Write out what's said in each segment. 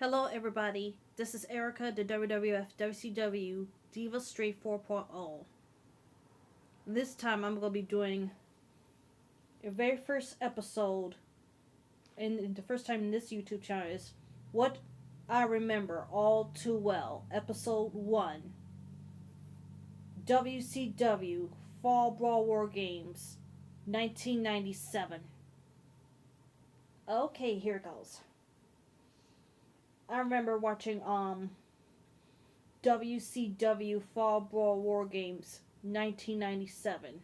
Hello, everybody. This is Erica, the WWF WCW Diva Street 4.0. This time, I'm going to be doing a very first episode, and the first time in this YouTube channel is What I Remember All Too Well, Episode 1, WCW Fall Brawl War Games, 1997. Okay, here it goes. I remember watching WCW Fall Brawl War Games 1997.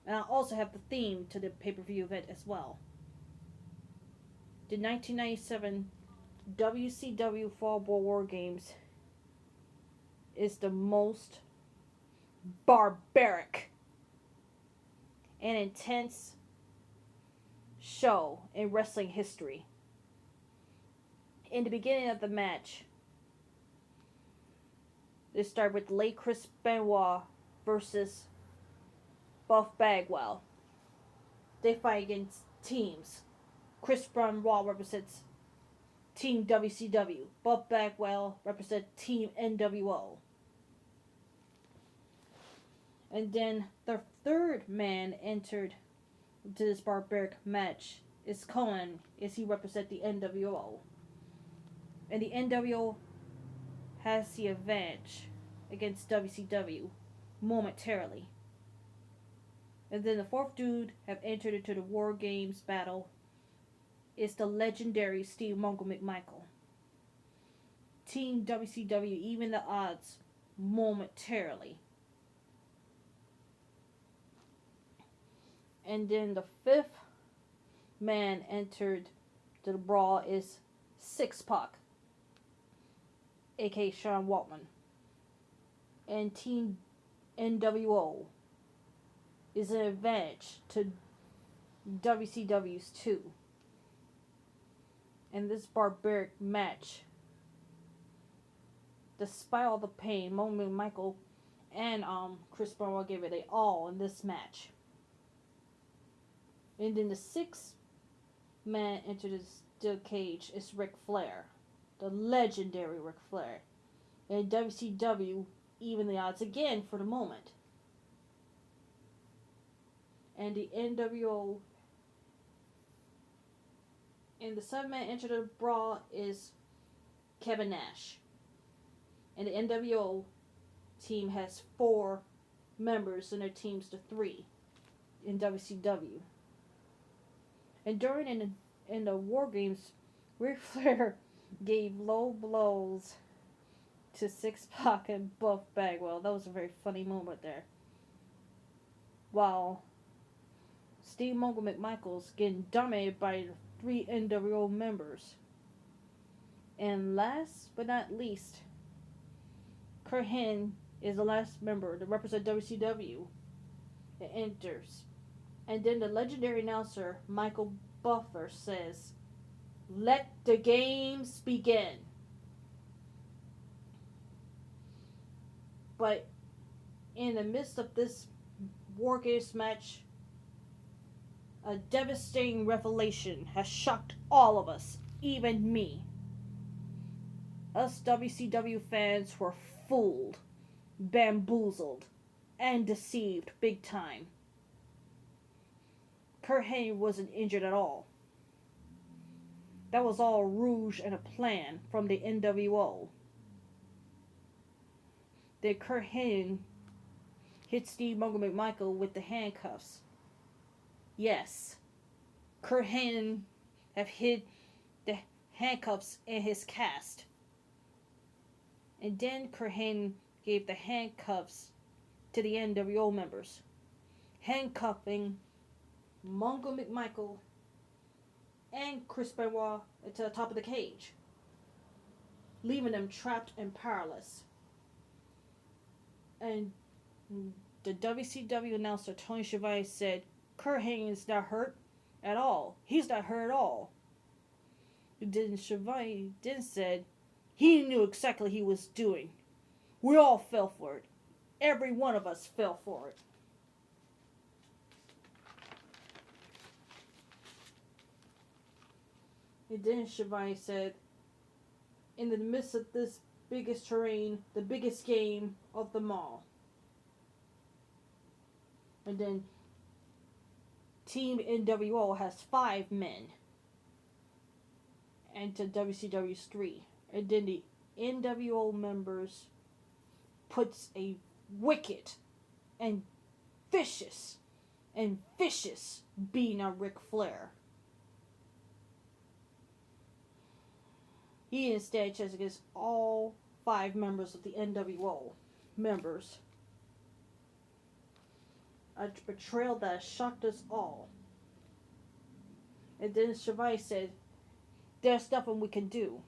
And I also have the theme to the pay-per-view event as well. The 1997 WCW Fall Brawl War Games is the most barbaric and intense show in wrestling history. In the beginning of the match, they start with late Chris Benoit versus Buff Bagwell. They fight against teams. Chris Benoit represents Team WCW. Buff Bagwell represents Team NWO. And then the third man entered to this barbaric match is Cohen, as he represents the NWO. And the NWO has the advantage against WCW momentarily. And then the fourth dude have entered into the War Games battle is the legendary Steve Mongo McMichael. Team WCW even the odds momentarily. And then the fifth man entered to the brawl is Six Pac, aka Sean Waltman. And Team NWO is an advantage to WCW's 2. In this barbaric match, despite all the pain, Mongo McMichael and Chris Benoit gave it a all in this match. And then the sixth man entered the steel cage is Ric Flair, the legendary Ric Flair. And WCW even the odds again for the moment. And the NWO and the 7-man entered the brawl is Kevin Nash. And the NWO team has 4 members and their teams to 3 in WCW. And during in the War Games, Ric Flair gave low blows to Six Pac and Buff Bagwell. That was a very funny moment there. While Steve Mongo McMichael's getting dominated by the 3 NWO members. And last but not least, Kurt Hennig is the last member to represent WCW that enters. And then the legendary announcer, Michael Buffer, says, "Let the games begin." But in the midst of this War Games match, a devastating revelation has shocked all of us, even me. Us WCW fans were fooled, bamboozled, and deceived big time. Kurt Hennig wasn't injured at all. That was all a rouge and a plan from the NWO. Then Kurt Hennig hit Steve Mongo McMichael with the handcuffs. Yes, Kurt Hennig have hid the handcuffs in his cast. And then Kurt Hennig gave the handcuffs to the NWO members, handcuffing Mongo McMichael and Chris Benoit to the top of the cage, leaving them trapped and powerless. And the WCW announcer Tony Schiavone said, "Kurt Hennig is not hurt at all. He's not hurt at all." Then Schiavone then said, "He knew exactly what he was doing. We all fell for it. Every one of us fell for it." And then Schiavone said, in the midst of this biggest terrain, the biggest game of them all. And then Team NWO has 5 men. And to WCW's 3. And then the NWO members puts a wicked and vicious beating on Ric Flair. He instead chose against all 5 members of the NWO members. A betrayal that shocked us all. And then Shavai said, there's nothing we can do.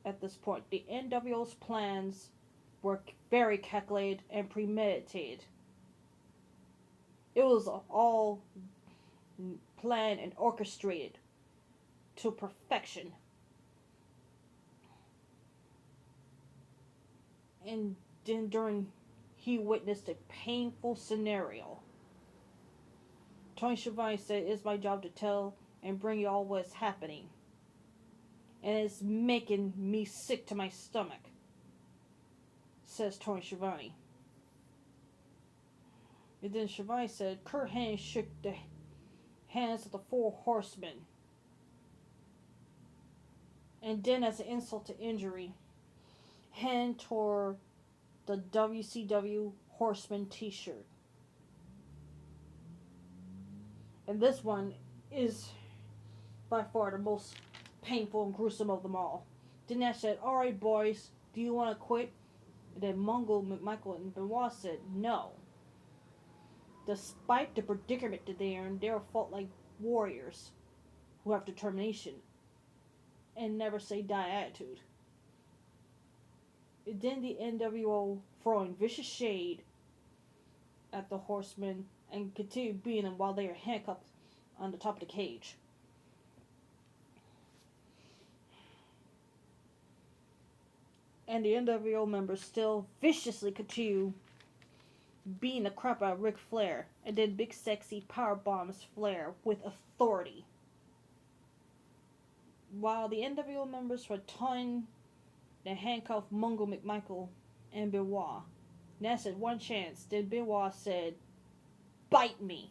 At this point, the NWO's plans were very calculated and premeditated. It was all planned and orchestrated to perfection. And then he witnessed a painful scenario. Tony Schiavone said, it's my job to tell and bring you all what's happening. And it's making me sick to my stomach, says Tony Schiavone. And then Schiavone said, Curt Hennig shook the hands of the 4 horsemen. And then as an insult to injury, Hennig tore the WCW Horseman t-shirt. And this one is by far the most painful and gruesome of them all. Then Nash said, alright boys, do you want to quit? And then Mongo, McMichael, and Benoit said, no. Despite the predicament that they are in, they are fought like warriors who have determination and never say die attitude. And then the NWO throwing vicious shade at the Horsemen and continue beating them while they are handcuffed on the top of the cage. And the NWO members still viciously continue beating the crap out of Ric Flair, and then Big Sexy power bombs Flair with authority. While the NWO members were taunting the handcuffed Mongo, McMichael, and Benoit, Nash said, one chance. Then Benoit said, bite me.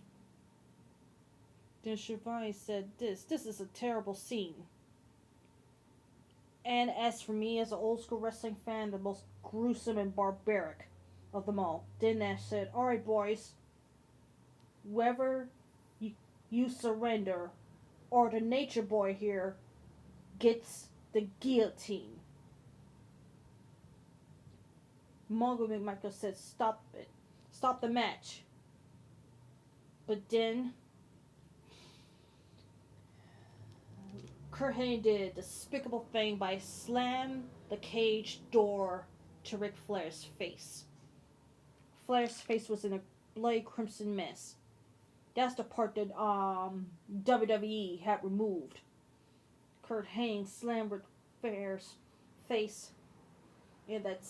Then Schiavone said, this is a terrible scene. And as for me, as an old school wrestling fan, the most gruesome and barbaric of them all. Then Nash said, alright boys, whether you surrender or the Nature Boy here gets the guillotine. Mongo McMichael said, stop it. Stop the match. But then Curt Hennig did a despicable thing by slam the cage door to Ric Flair's face. Flair's face was in a bloody crimson mess. That's the part that WWE had removed. Curt Hennig slammed Ric Flair's face in that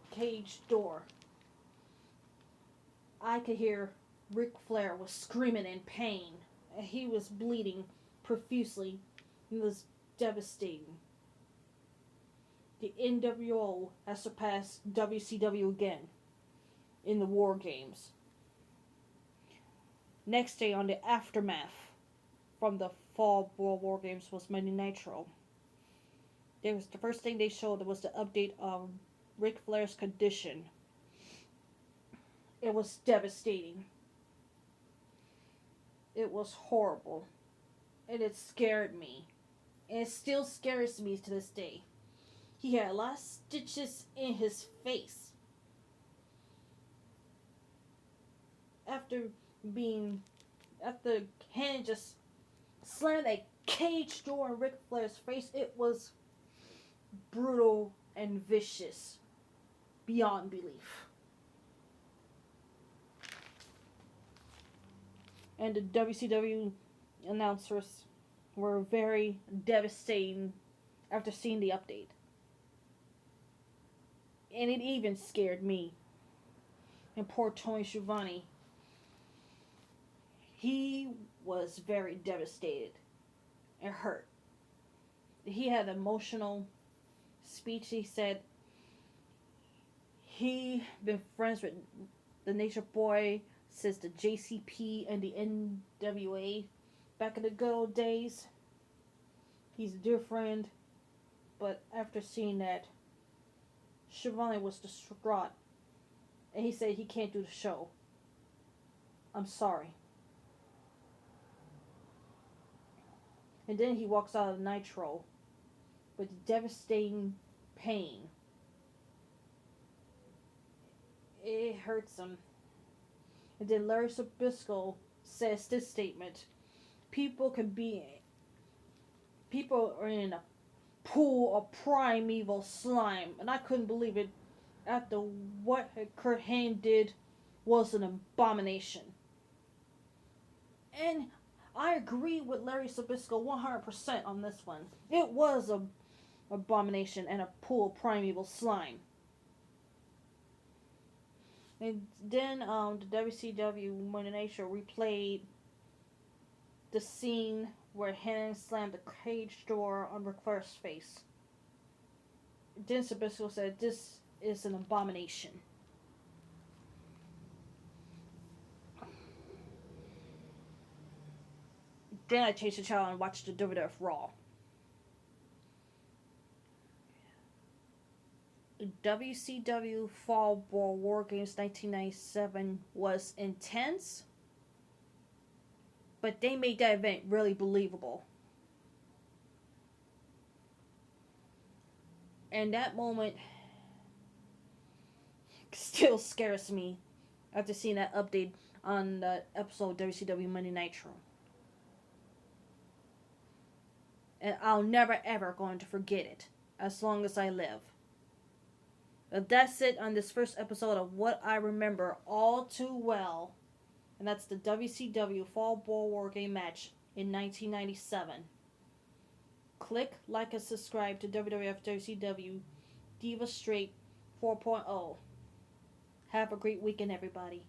cage door. I could hear Ric Flair was screaming in pain. He was bleeding profusely. It was devastating. The NWO has surpassed WCW again in the War Games. Next day on the aftermath from the Fall War Games was Monday Nitro. The first thing they showed was the update of Ric Flair's condition. It was devastating. It was horrible. And it scared me. And it still scares me to this day. He had a lot of stitches in his face. After Hennig just slammed a cage door in Ric Flair's face, it was brutal and vicious beyond belief. And the WCW announcers were very devastating after seeing the update. And it even scared me. And poor Tony Schiavone. He was very devastated and hurt. he had an emotional speech. He said he been friends with the Nature Boy since the JCP and the NWA back in the good old days. He's a dear friend, but after seeing that, Schiavone was distraught, and he said he can't do the show. I'm sorry. And then he walks out of Nitro with devastating pain. It hurts him. And then Larry Sabisco says this statement: People are in a pool of primeval slime, and I couldn't believe it after what Kurt Hennig did was an abomination. And I agree with Larry Sabisco 100% on this one. It was a abomination and a pool of primeval slime. And then the WCW Monday Night Show replayed the scene where Hennig slammed the cage door on Ric Flair's face. Then Sabisco said, "This is an abomination." Then I changed the channel and watched the WWF Raw. WCW Fall Brawl War Games 1997 was intense, but they made that event really believable. And that moment still scares me after seeing that update on the episode of WCW Monday Nitro. And I'll never ever going to forget it as long as I live. But that's it on this first episode of what I remember all too well. And that's the WCW Fall Brawl War Game match in 1997. Click, like, and subscribe to WWF WCW Diva Straight 4.0. Have a great weekend, everybody.